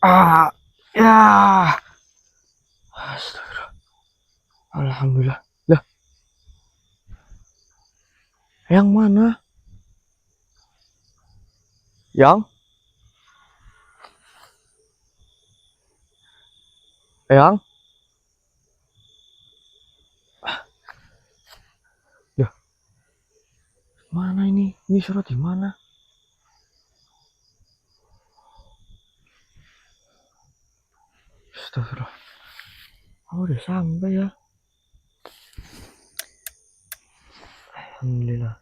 Ah, ya. Astagfirullah. Alhamdulillah. Lah, yang mana? Yang? Yang? Ya, mana ini? Ini surat di mana? Astagfirullah. Oh, udah sampai ya. Alhamdulillah.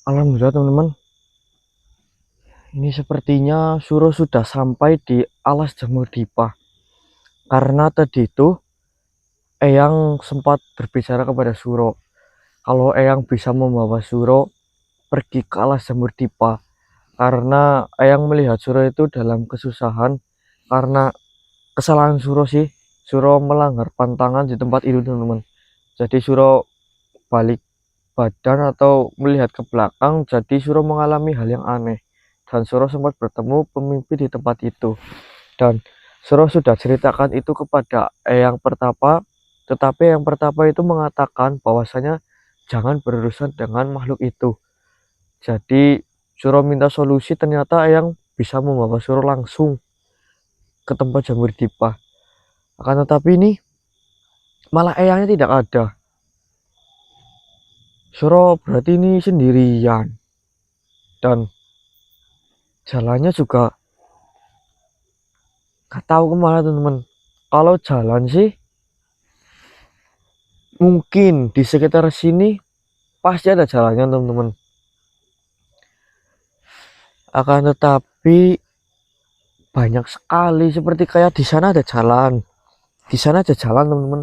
Alhamdulillah teman-teman. Ini sepertinya Suro sudah sampai di alas jamur dipa. Karena tadi itu Eyang sempat berbicara kepada Suro. Kalau Eyang bisa membawa Suro pergi ke alas jamur dipa. Karena Eyang melihat Suro itu dalam kesusahan. Karena kesalahan Suro sih. Suro melanggar pantangan di tempat itu teman-teman. Jadi Suro balik badan atau melihat ke belakang. Jadi Suro mengalami hal yang aneh. Dan Suro sempat bertemu pemimpin di tempat itu. Dan Suro sudah ceritakan itu kepada Eyang Pertapa, tetapi Eyang Pertapa itu mengatakan bahwasanya jangan berurusan dengan makhluk itu. Jadi Suro minta solusi, ternyata Eyang bisa membawa Suro langsung ke tempat jamur dipa. Akan tetapi ini malah Eyangnya tidak ada. Suro berarti ini sendirian. Dan jalannya juga gak tahu kemana teman-teman. Kalau jalan sih mungkin di sekitar sini pasti ada jalannya teman-teman. Akan tetapi banyak sekali seperti kayak di sana ada jalan. Di sana ada jalan teman-teman.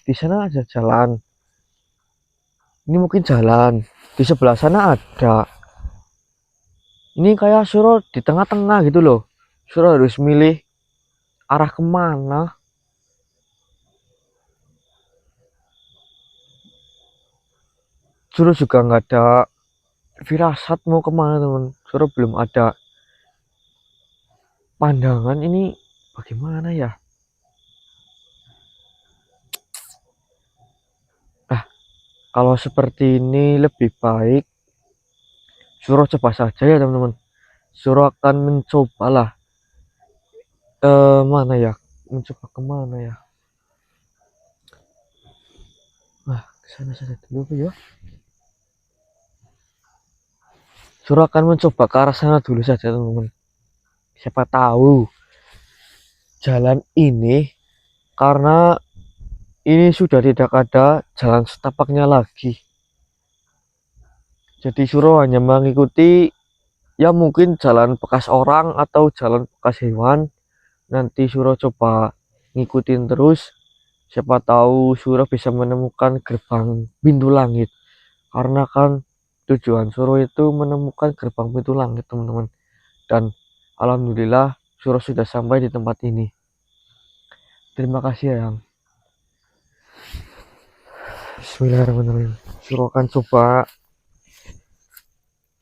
Di sana ada jalan. Ini mungkin jalan. Di sebelah sana ada. Ini kayak Suro di tengah-tengah gitu loh. Suro harus milih arah kemana. Suro juga nggak ada firasat mau kemana teman. Suro belum ada pandangan ini bagaimana ya. Nah, kalau seperti ini lebih baik Suro coba saja ya teman-teman. Suro akan mencoba lah. Mana ya? Mencoba kemana ya? Nah, kesana saja dulu ya. Suro akan mencoba ke arah sana dulu saja teman-teman. Siapa tahu jalan ini karena ini sudah tidak ada jalan setapaknya lagi. Jadi Suro hanya mengikuti ya mungkin jalan bekas orang atau jalan bekas hewan. Nanti Suro coba ngikutin terus. Siapa tahu Suro bisa menemukan gerbang pintu langit. Karena kan tujuan Suro itu menemukan gerbang pintu langit teman-teman. Dan alhamdulillah Suro sudah sampai di tempat ini. Terima kasih ya yang. Bismillahirrahmanirrahim. Suro akan coba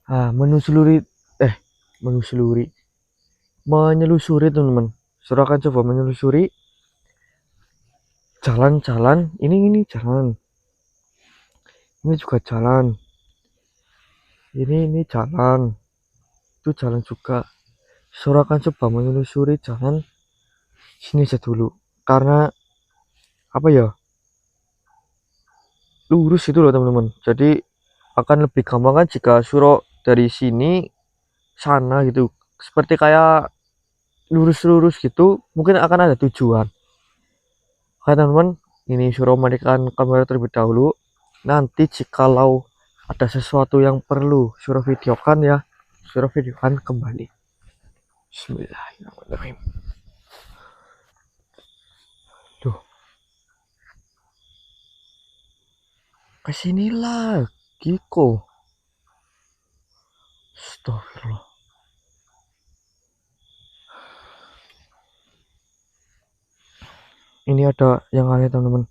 menelusuri menyelusuri teman-teman. Suro akan coba menelusuri jalan-jalan. Ini jalan. Ini juga jalan. Ini jalan. Itu jalan juga. Suro akan coba menelusuri jalan sini saja dulu. Karena apa ya? Lurus itu loh teman-teman. Jadi akan lebih gampang kan jika Suro dari sini sana gitu. Seperti kayak lurus-lurus gitu, mungkin akan ada tujuan. Oke teman-teman, ini Suro matikan kamera terlebih dahulu. Nanti jikalau ada sesuatu yang perlu Suro videokan ya, Suro videokan kembali. Bismillahirrahmanirrahim. Duh, kesini lagi kok. Astagfirullah. ini ada yang aneh teman-teman.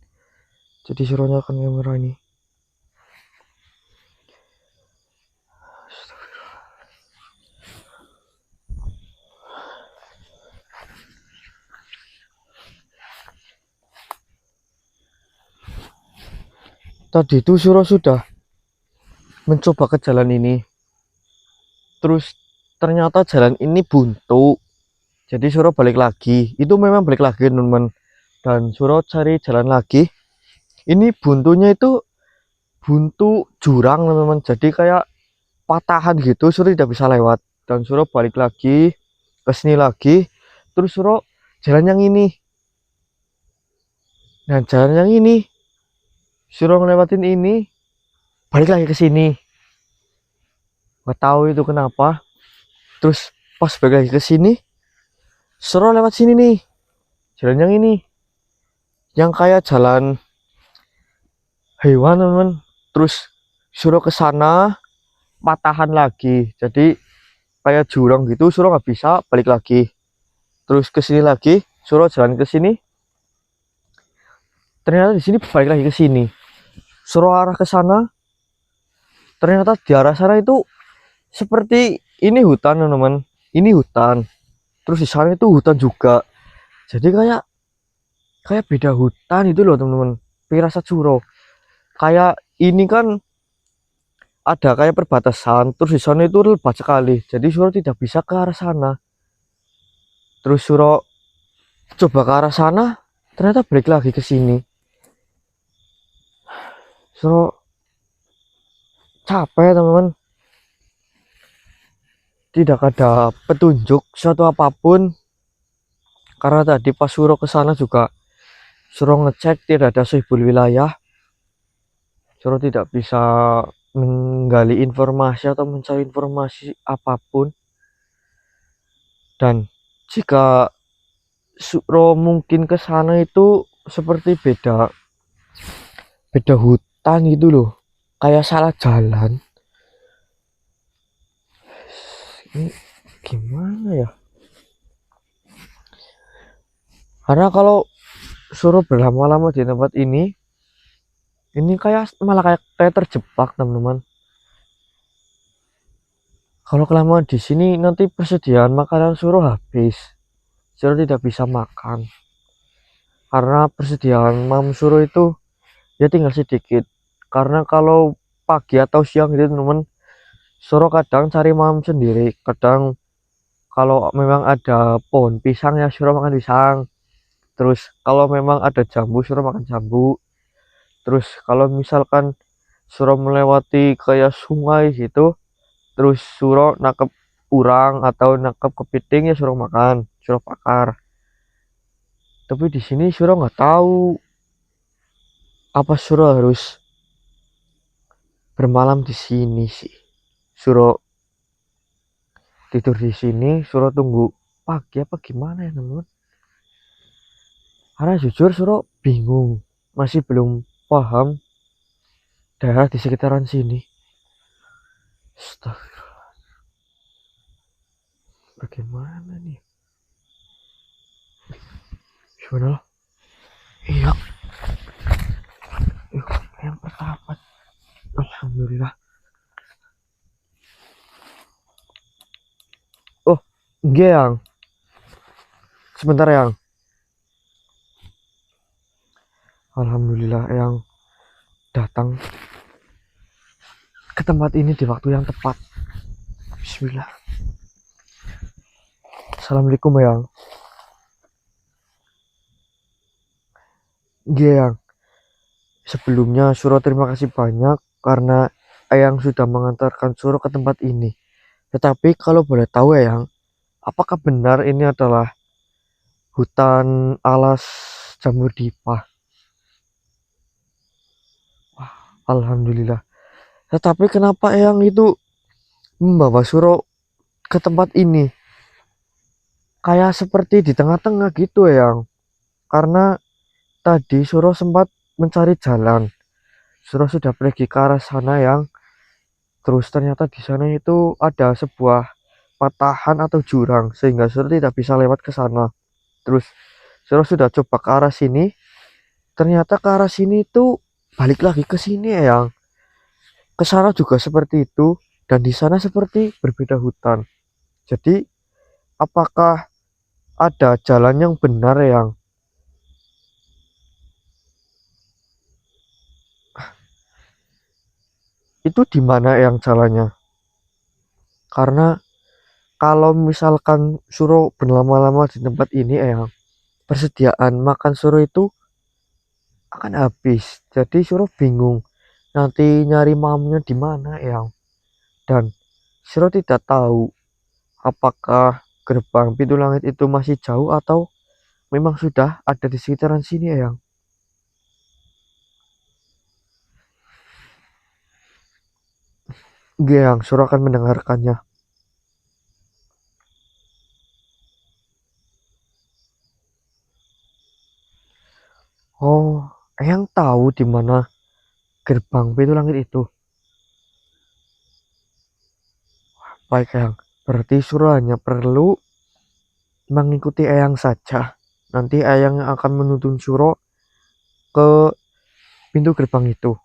Jadi suruh nyalakan kamera ini. Tadi itu suruh sudah mencoba ke jalan ini, terus ternyata jalan ini buntu. Jadi suruh balik lagi. Itu memang balik lagi teman-teman. Dan suruh cari jalan lagi. Ini buntunya itu buntu jurang teman-teman. Jadi kayak patahan gitu, suruh tidak bisa lewat. Dan suruh balik lagi ke sini lagi. Terus suruh jalan yang ini. Dan jalan yang ini suruh ngelewatin ini, balik lagi ke sini. Nggak tahu itu kenapa. Terus pas balik lagi ke sini, suruh lewat sini nih, jalan yang ini, yang kayak jalan hewan teman. Terus suruh ke sana, patahan lagi. Jadi kayak jurang gitu, suruh nggak bisa balik lagi. Terus ke sini lagi, suruh jalan ke sini. Ternyata di sini balik lagi ke sini. Suruh arah ke sana. Ternyata di arah sana itu seperti ini hutan teman-teman. Ini hutan. Terus di sana itu hutan juga. Jadi kayak beda hutan itu loh teman-teman. Pirasat Suro. Kayak ini kan ada kayak perbatasan. Terus di sana itu lebat sekali. Jadi Suro tidak bisa ke arah sana. Terus Suro coba ke arah sana, ternyata balik lagi ke sini. Suro capek teman-teman. Tidak ada petunjuk suatu apapun. Karena tadi pas Suro ke sana juga Suro ngecek tidak ada sihbul wilayah. Suro tidak bisa menggali informasi atau mencari informasi apapun. Dan jika Suro mungkin ke sana itu seperti beda hutan gitu loh, kayak salah jalan. Ini gimana ya? Karena kalau Suro berlama-lama di tempat ini kayak malah kayak terjebak teman-teman. Kalau kelamaan di sini nanti persediaan makanan Suro habis. Suro tidak bisa makan. Karena persediaan Mam Suro itu ya tinggal sedikit. Karena kalau pagi atau siang gitu teman-teman, Suro kadang cari Mam sendiri. Kadang kalau memang ada pohon pisang ya Suro makan pisang. Terus kalau memang ada jambu Suro makan jambu. Terus kalau misalkan Suro melewati kayak sungai gitu, terus Suro nangkep urang atau nangkep kepiting ya Suro makan, Suro bakar. Tapi di sini Suro nggak tahu apa Suro harus bermalam di sini sih. Suro tidur di sini, Suro tunggu pagi apa gimana ya teman-teman? Karena jujur Suro bingung, masih belum paham daerah di sekitaran sini. Astagfirullah. Bagaimana nih? Gimana? Iya. Yang pertama. Alhamdulillah. Oh, enggak yang. Sebentar yang. Alhamdulillah yang datang ke tempat ini di waktu yang tepat. Bismillah. Assalamualaikum yang. Yang. Sebelumnya Suro terima kasih banyak karena Eyang sudah mengantarkan Suro ke tempat ini. Tetapi kalau boleh tahu Eyang, apakah benar ini adalah hutan alas jamur dipa? Wah, alhamdulillah. Tetapi kenapa Eyang itu membawa Suro ke tempat ini? Kayak seperti di tengah-tengah gitu Eyang. Karena tadi Suro sempat mencari jalan. Suro sudah pergi ke arah sana yang terus ternyata di sana itu ada sebuah patahan atau jurang sehingga Suro tidak bisa lewat ke sana. Terus Suro sudah coba ke arah sini, ternyata ke arah sini itu balik lagi ke sini Eyang. Ke sana juga seperti itu, dan di sana seperti berbeda hutan. Jadi apakah ada jalan yang benar Eyang? Itu di mana Eyang jalannya? Karena kalau misalkan Suro berlama-lama di tempat ini Eyang, persediaan makan Suro itu akan habis. Jadi Suro bingung nanti nyari mamnya di mana Eyang. Dan Suro tidak tahu apakah gerbang pintu langit itu masih jauh atau memang sudah ada di sekitaran sini Eyang. Eyang, Suro akan mendengarkannya. Oh, Eyang tahu di mana gerbang pintu langit itu? Baik Eyang, berarti Suro hanya perlu mengikuti Eyang saja. Nanti Eyang akan menuntun Suro ke pintu gerbang itu.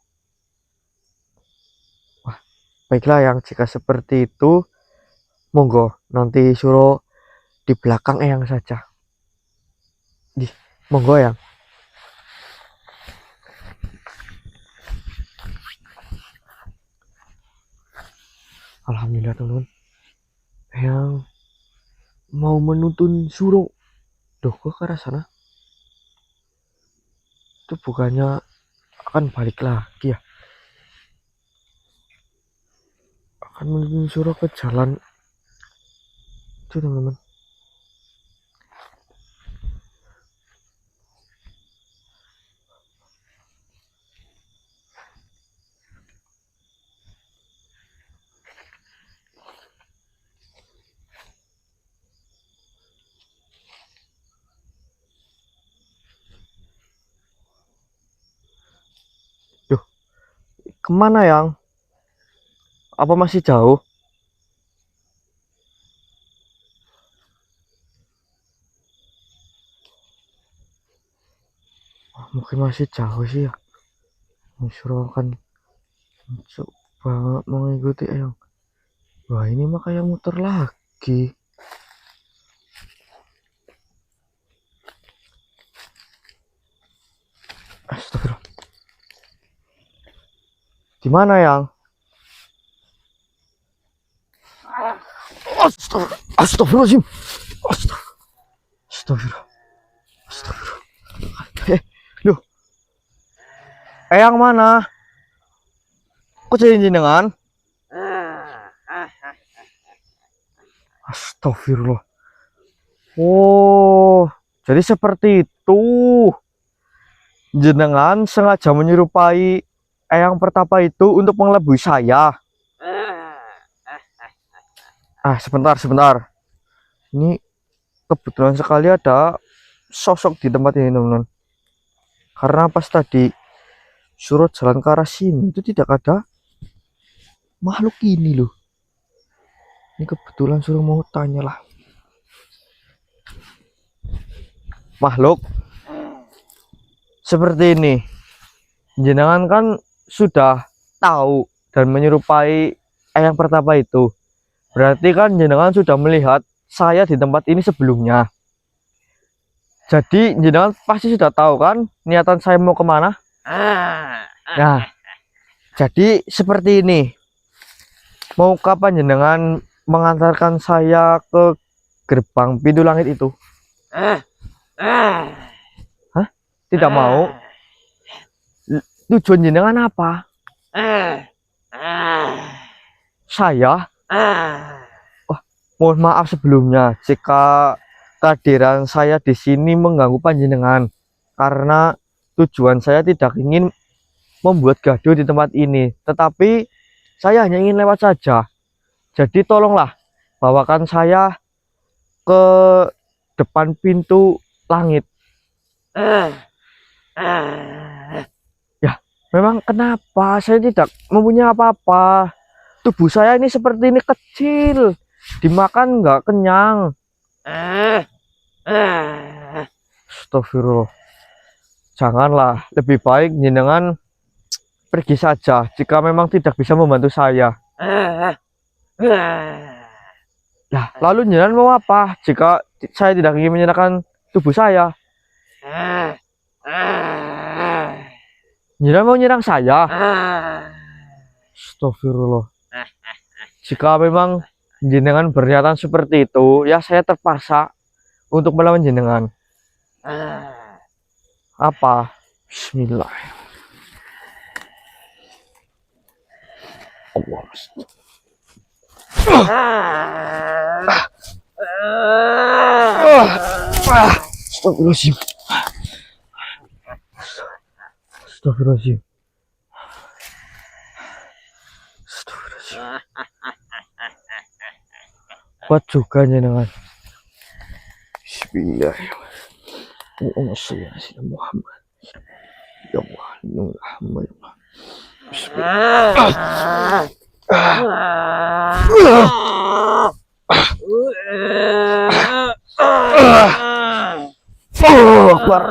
Wah, baiklah Eyang, jika seperti itu, monggo nanti Suro di belakang Eyang saja. Monggo Eyang. Alhamdulillah teman-teman, Eyang mau menuntun Suro. Duh, kok ke arah sana? Itu bukannya akan balik lagi ya? Akan menuntun Suro ke jalan itu teman-teman. Duh, kemana Yang? Apa masih jauh? Mungkin masih jauh sih ya. Suro akan coba mengikuti Eyang. Wah, ini mah kayak muter lagi. Astagfirullah. Di mana Yang? Astagfirullahaladzim. Astagfirullah. Astagfirullah. Loh. Eyang mana? Kok jadi jenengan? Astagfirullah. Oh, jadi seperti itu. Jenengan sengaja menyerupai Eyang Pertapa itu untuk mengelabui saya. Sebentar. Ini kebetulan sekali ada sosok di tempat ini, teman-teman. Karena pas tadi Suro jalan ke arah sini itu tidak ada makhluk ini loh. Ini kebetulan Suro mau tanya lah. Makhluk seperti ini, jenengan kan sudah tahu dan menyerupai Eyang Pertapa itu. Berarti kan jenengan sudah melihat saya di tempat ini sebelumnya. Jadi jenengan pasti sudah tahu kan niatan saya mau kemana. Nah, jadi seperti ini. Mau kapan jenengan mengantarkan saya ke gerbang pintu langit itu? Hah? Tidak mau? Tujuan jenengan apa? Saya? Wah, mohon maaf sebelumnya jika kehadiran saya di sini mengganggu panjenengan, karena tujuan saya tidak ingin membuat gaduh di tempat ini, tetapi saya hanya ingin lewat saja. Jadi tolonglah bawakan saya ke depan pintu langit. Ya, memang kenapa? Saya tidak mempunyai apa-apa. Tubuh saya ini seperti ini kecil, dimakan nggak kenyang. Astagfirullah. Janganlah, lebih baik jenengan pergi saja jika memang tidak bisa membantu saya. Nah, lalu jenengan mau apa jika saya tidak ingin menyerahkan tubuh saya? Jenengan mau nyerang saya? Astagfirullah. Jika memang jenengan berniatan seperti itu, ya saya terpaksa untuk melawan jenengan. Apa? Bismillah. Allah. Astagfirullahaladzim. Astagfirullahaladzim. Astagfirullahaladzim. Kuat juga jenengan. Bismillahirrahmanirrahim. Allahumma sholli ala sayyidina Muhammad. Ya Allah, ya Muhammad. Bismillah. Oh, Akbar.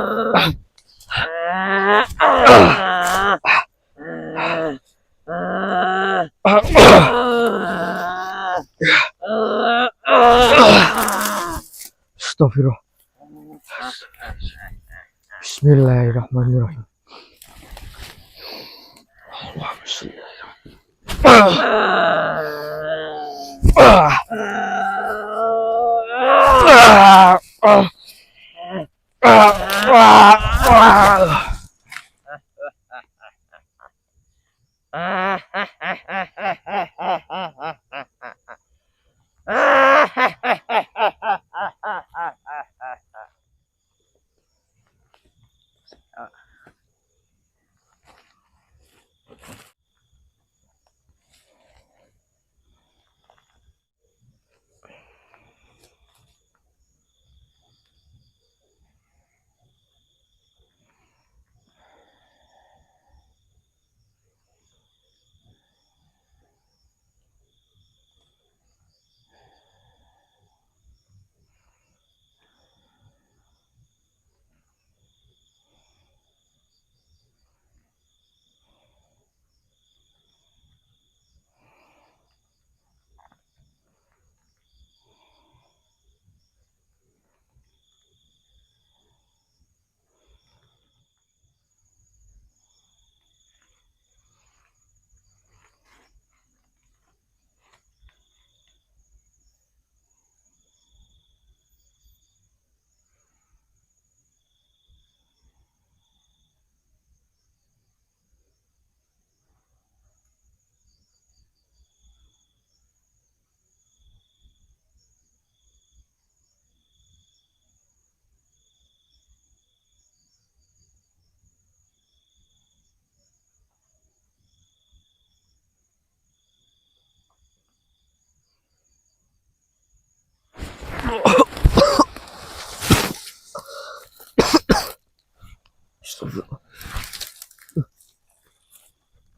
Astagfirullah. Bismillahirrahmanirrahim. Allahumma sholli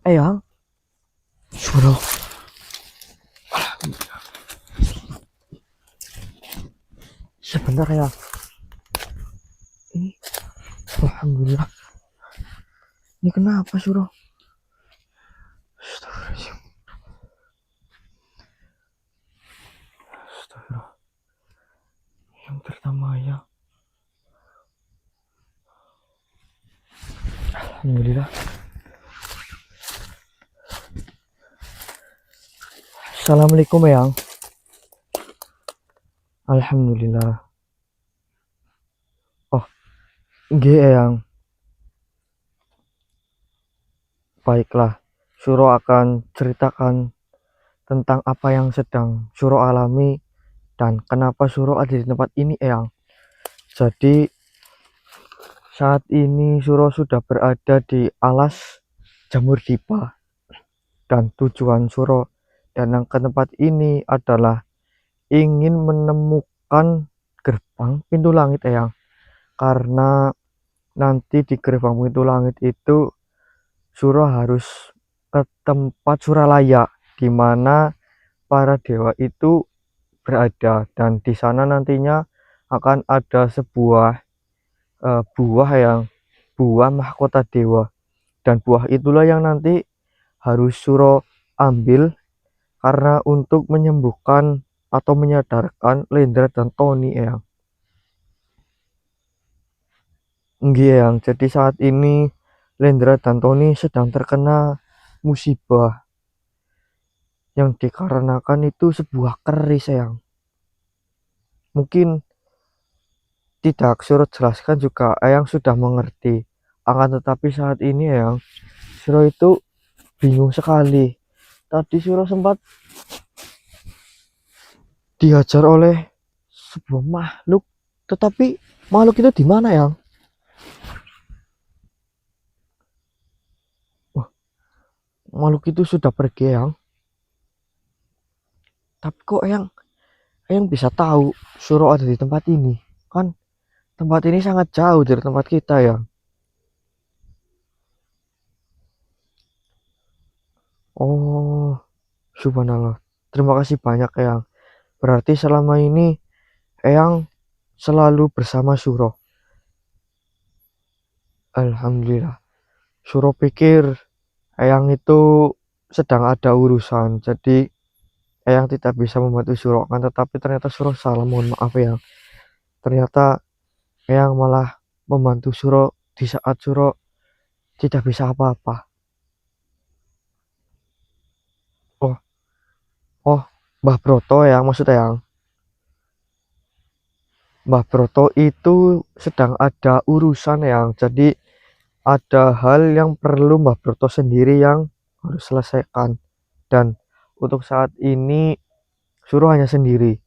Eyang, suruh. Sebentar ya. Ini, alhamdulillah. Ini kenapa suruh? Astagfirullahaladzim. Astagfirullah. Yang pertama ya. Alhamdulillah. Assalamualaikum Eyang. Alhamdulillah. Oh, nggih Eyang. Baiklah, Suro akan ceritakan tentang apa yang sedang Suro alami dan kenapa Suro ada di tempat ini Eyang. Jadi saat ini Suro sudah berada di alas Jamur Dipa dan tujuan Suro datang ke tempat ini adalah ingin menemukan gerbang pintu langit Eyang, karena nanti di gerbang pintu langit itu Suro harus ke tempat Suralaya di mana para dewa itu berada, dan di sana nantinya akan ada sebuah buah mahkota dewa, dan buah itulah yang nanti harus Suro ambil karena untuk menyembuhkan atau menyadarkan Lendra dan Tony Eyang. Nggih Eyang, jadi saat ini Lendra dan Tony sedang terkena musibah yang dikarenakan itu sebuah keris Eyang. Mungkin tidak Suro jelaskan juga Eyang sudah mengerti. Akan tetapi saat ini Eyang, Suro itu bingung sekali. Tadi Suro sempat dihajar oleh sebuah makhluk, tetapi makhluk itu di mana Eyang? Wah, makhluk itu sudah pergi Eyang. Tapi kok Eyang bisa tahu Suro ada di tempat ini? Kan tempat ini sangat jauh dari tempat kita ya. Oh, subhanallah. Terima kasih banyak Eyang. Berarti selama ini Eyang selalu bersama Suro. Alhamdulillah. Suro pikir Eyang itu sedang ada urusan, jadi Eyang tidak bisa membantu Suro. Kan tetapi ternyata Suro salah. Mohon maaf Eyang. Ternyata Eyang malah membantu Suro di saat Suro tidak bisa apa-apa. Oh, oh, Mbah Broto Eyang maksud Eyang. Mbah Broto itu sedang ada urusan Eyang. Jadi ada hal yang perlu Mbah Broto sendiri yang harus selesaikan. Dan untuk saat ini Suro hanya sendiri.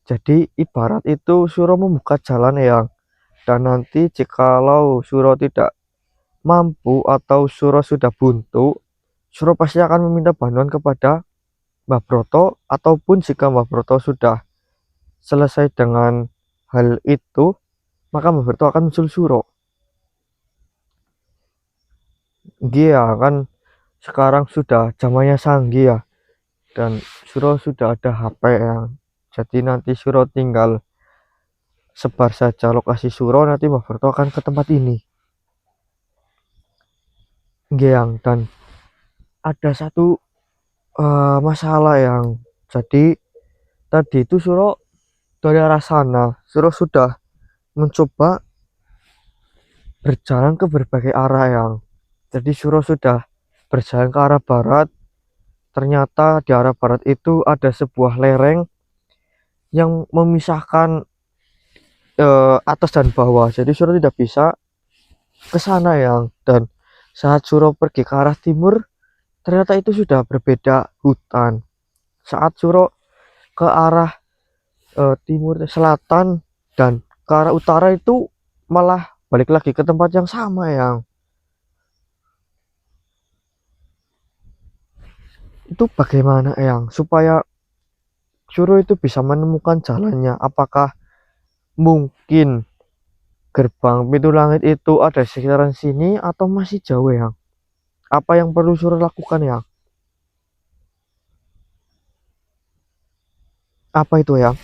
Jadi ibarat itu Suro membuka jalan Eyang. Dan nanti jikalau Suro tidak mampu atau Suro sudah buntu, Suro pasti akan meminta bantuan kepada Mbah Broto, ataupun jika Mbah Broto sudah selesai dengan hal itu, maka Mbah Broto akan menyusul Suro. Iya kan sekarang sudah zamannya canggih ya, dan Suro sudah ada HP ya. Jadi nanti Suro tinggal sebar saja lokasi Suro, nanti Mbah Broto akan ke tempat ini. Iya, dan ada satu masalah yang jadi tadi itu Suro dari arah sana, Suro sudah mencoba berjalan ke berbagai arah yang jadi Suro sudah berjalan ke arah barat. Ternyata di arah barat itu ada sebuah lereng yang memisahkan atas dan bawah, jadi Suro tidak bisa ke sana yang. Dan saat Suro pergi ke arah timur, ternyata itu sudah berbeda hutan. Saat Suro ke arah timur selatan dan ke arah utara itu malah balik lagi ke tempat yang sama yang. Itu bagaimana yang supaya Suro itu bisa menemukan jalannya? Apakah mungkin gerbang pintu langit itu ada di sekitaran sini atau masih jauh yang? Apa yang perlu Suro lakukan ya? Apa itu ya?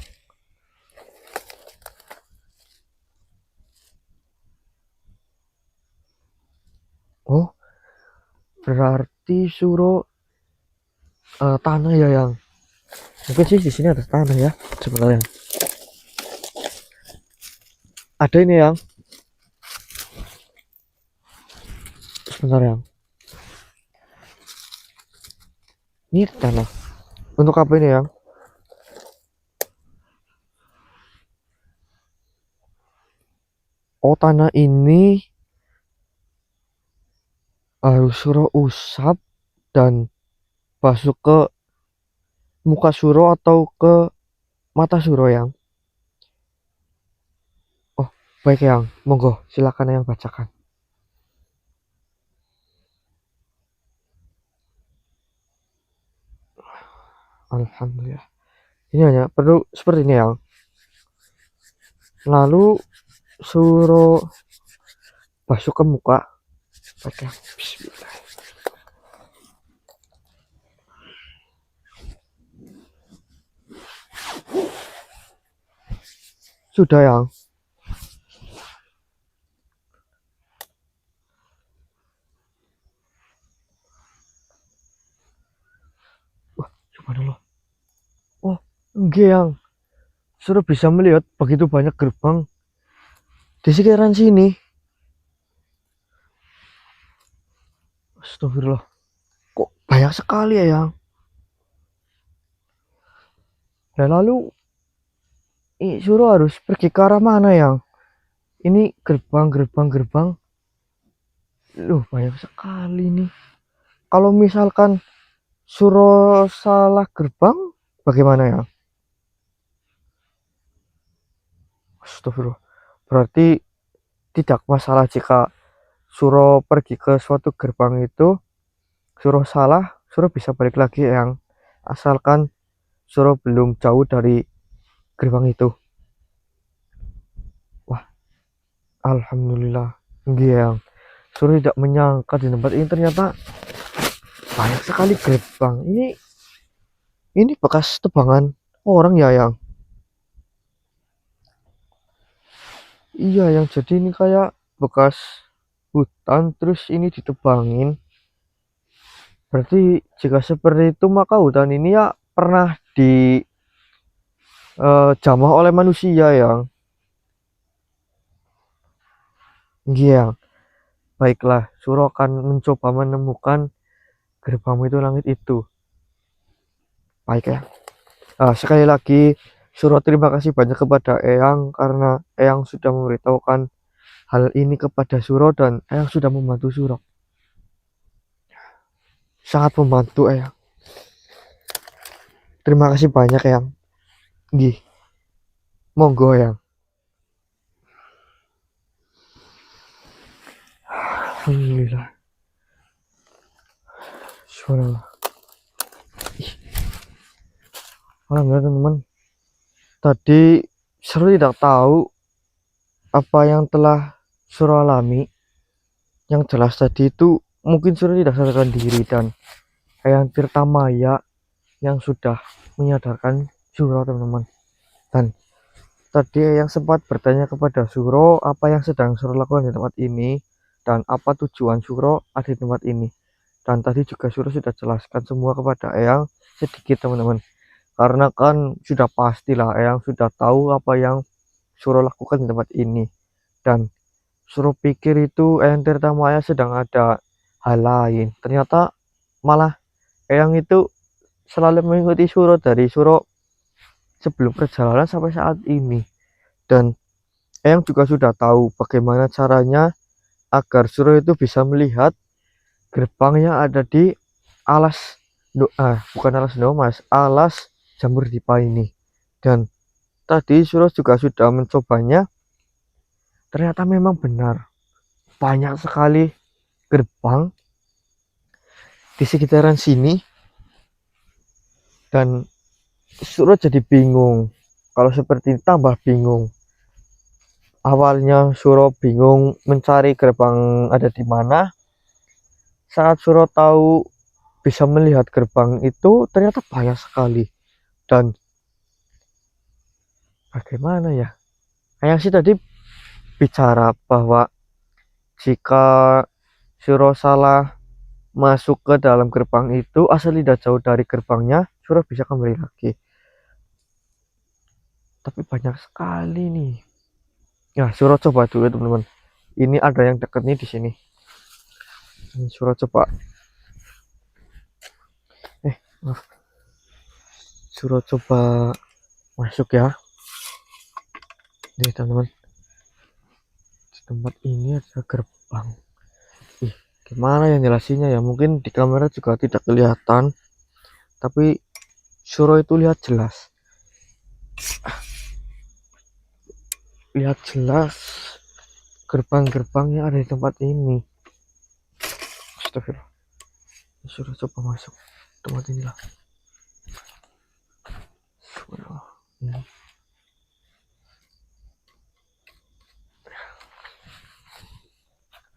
Oh, berarti Suro tanah ya yang. Mungkin sih di sini ada tanah ya sebenarnya. Ada ini yang. Sebentar yang. Ini tanah. Untuk apa ini yang? Oh, tanah ini harus Suro usap dan masuk ke muka Suro atau ke mata Suro yang. Oh, baik yang. Monggo, silakan yang bacakan. Alhamdulillah. Ini hanya perlu seperti ini yang. Lalu Suro masuk ke muka. Baik yang. Bismillah. Sudah yang. Subhanallah. Oh, enggak yang suruh bisa melihat begitu banyak gerbang di sekitaran sini. Astagfirullah. Kok banyak sekali ya yang. Dan lalu suruh harus pergi ke arah mana yang? Ini gerbang. Loh, banyak sekali nih. Kalau misalkan suruh salah gerbang, bagaimana ya? Astagfirullah. Berarti tidak masalah jika suruh pergi ke suatu gerbang itu, suruh salah, suruh bisa balik lagi yang asalkan suruh belum jauh dari gerbang itu. Wah, alhamdulillah. Yang suruh tidak menyangka di tempat ini ternyata banyak sekali gerbang. Ini bekas tebangan orang ya yang. Iya, yang jadi ini kayak bekas hutan terus ini ditebangin. Berarti jika seperti itu maka hutan ini ya pernah dijamah oleh manusia yang. Iya, baiklah, Suro akan mencoba menemukan gerbang itu langit itu. Baik ya. Sekali lagi Suro terima kasih banyak kepada Eyang karena Eyang sudah memberitahukan hal ini kepada Suro dan Eyang sudah membantu Suro. Sangat membantu Eyang. Terima kasih banyak Eyang. Gih, monggo Eyang. Alhamdulillah. Subhanallah. Alhamdulillah teman-teman. Tadi Suro tidak tahu apa yang telah Suro alami. Yang jelas tadi itu mungkin Suro tidak sadarkan diri dan Eyang Tirta Maya yang sudah menyadarkan Suro teman-teman. Dan tadi Eyang sempat bertanya kepada Suro apa yang sedang Suro lakukan di tempat ini dan apa tujuan Suro ada di tempat ini. Dan tadi juga Suro sudah jelaskan semua kepada Eyang sedikit teman-teman. Karena kan sudah pastilah Eyang sudah tahu apa yang Suro lakukan di tempat ini. Dan Suro pikir itu Eyang Tirta Maya sedang ada hal lain. Ternyata malah Eyang itu selalu mengikuti Suro dari Suro sebelum perjalanan sampai saat ini. Dan Eyang juga sudah tahu bagaimana caranya agar Suro itu bisa melihat gerbang yang ada di alas bukan alas mas, alas jamur dipa ini. Dan tadi Suro juga sudah mencobanya. Ternyata memang benar banyak sekali gerbang di sekitaran sini dan Suro jadi bingung. Kalau seperti ini tambah bingung. Awalnya Suro bingung mencari gerbang ada di mana. Saat Suro tahu bisa melihat gerbang itu ternyata banyak sekali. Dan bagaimana ya? Kayak sih tadi bicara bahwa jika Suro salah masuk ke dalam gerbang itu asal tidak jauh dari gerbangnya Suro bisa kembali lagi. Tapi banyak sekali nih. Ya, Suro coba dulu teman-teman. Ini ada yang deket nih di sini. Ini Suro coba. Maaf. Suro coba masuk ya. Nih teman-teman. Di tempat ini ada gerbang. Gimana yang jelasinnya ya? Mungkin di kamera juga tidak kelihatan. Tapi Suro itu lihat jelas. Lihat jelas gerbang-gerbang yang ada di tempat ini. Astagfirullah. Suruh coba masuk tempat inilah.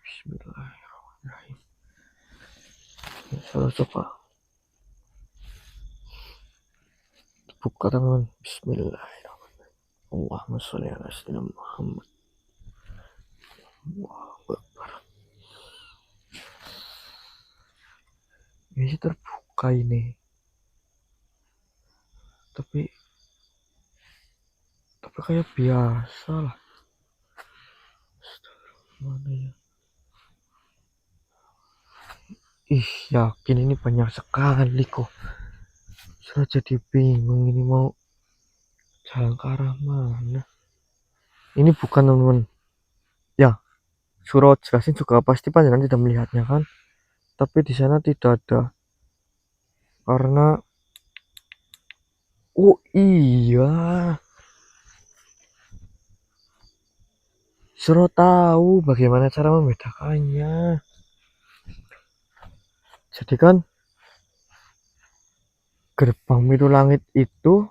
Bismillahirrahmanirrahim. Suruh coba buka teman. Bismillahirrahmanirrahim. Allahumma sholli ala sayyidina Muhammad. Allahu Akbar. Ini terbuka ini. tapi kayak biasa lah. Mana ya? Ih, yakin ini banyak sekali kok. Sudah jadi bingung ini mau jalan ke arah mana. Ini bukan teman-teman. Ya, surau jelasin juga pasti panjenengan tidak melihatnya kan. Tapi di sana tidak ada. Karena oh iya, Suro tahu bagaimana cara membedakannya. Jadi kan gerbang pintu langit itu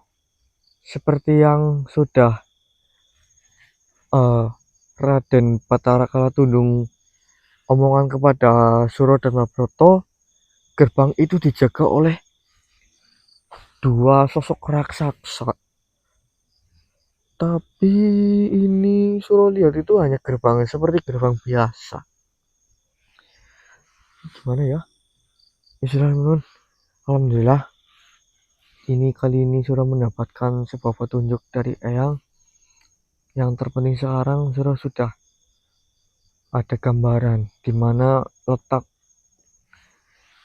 seperti yang sudah Raden Batara Kala Tundung omongan kepada Suro dan Mabroto, gerbang itu dijaga oleh dua sosok raksasa. Tapi ini Suro lihat itu hanya gerbangnya seperti gerbang biasa. Gimana ya? Istilahnya, alhamdulillah. Kali ini Suro mendapatkan sebuah petunjuk dari Eyang. Yang terpenting sekarang Suro sudah ada gambaran di mana letak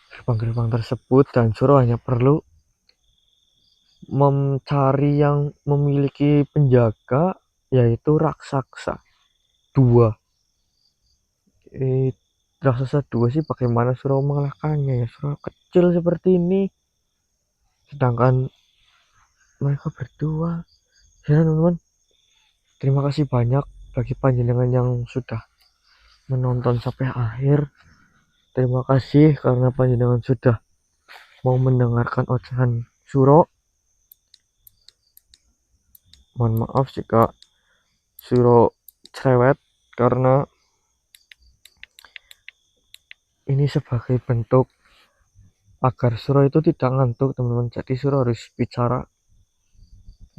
gerbang-gerbang tersebut dan Suro hanya perlu mencari yang memiliki penjaga yaitu raksasa dua. Raksasa dua sih bagaimana Suro mengalahkannya ya, Suro kecil seperti ini sedangkan mereka berdua. Ya teman-teman, terima kasih banyak bagi panjenengan yang sudah menonton sampai akhir. Terima kasih karena panjenengan sudah mau mendengarkan ocehan Suro. Mohon maaf jika Suro cerewet karena ini sebagai bentuk agar Suro itu tidak ngantuk teman-teman. Jadi Suro harus bicara.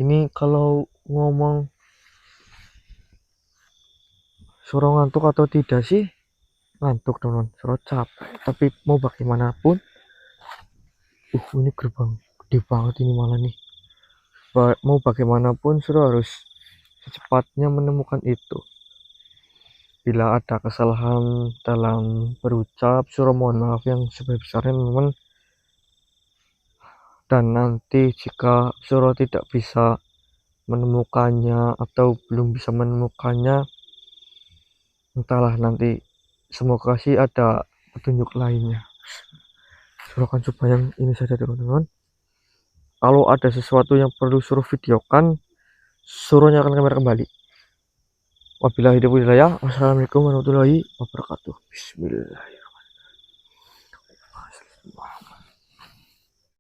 Ini kalau ngomong Suro ngantuk atau tidak sih? Ngantuk teman-teman, Suro capek. Tapi mau bagaimanapun, ini gerbang gede banget ini malah nih. Mau bagaimanapun Suro harus secepatnya menemukan itu. Bila ada kesalahan dalam berucap, Suro mohon maaf yang sebesar-besarnya teman-teman. Dan nanti jika Suro tidak bisa menemukannya atau belum bisa menemukannya, entahlah nanti, semoga sih ada petunjuk lainnya. Suro akan coba yang ini saja teman-teman. Kalau ada sesuatu yang perlu Suro videokan, Suro nyalakan kamera kembali. Wabillahi taufiq wal hidayah. Wassalamualaikum warahmatullahi wabarakatuh. Bismillahirrahmanirrahim.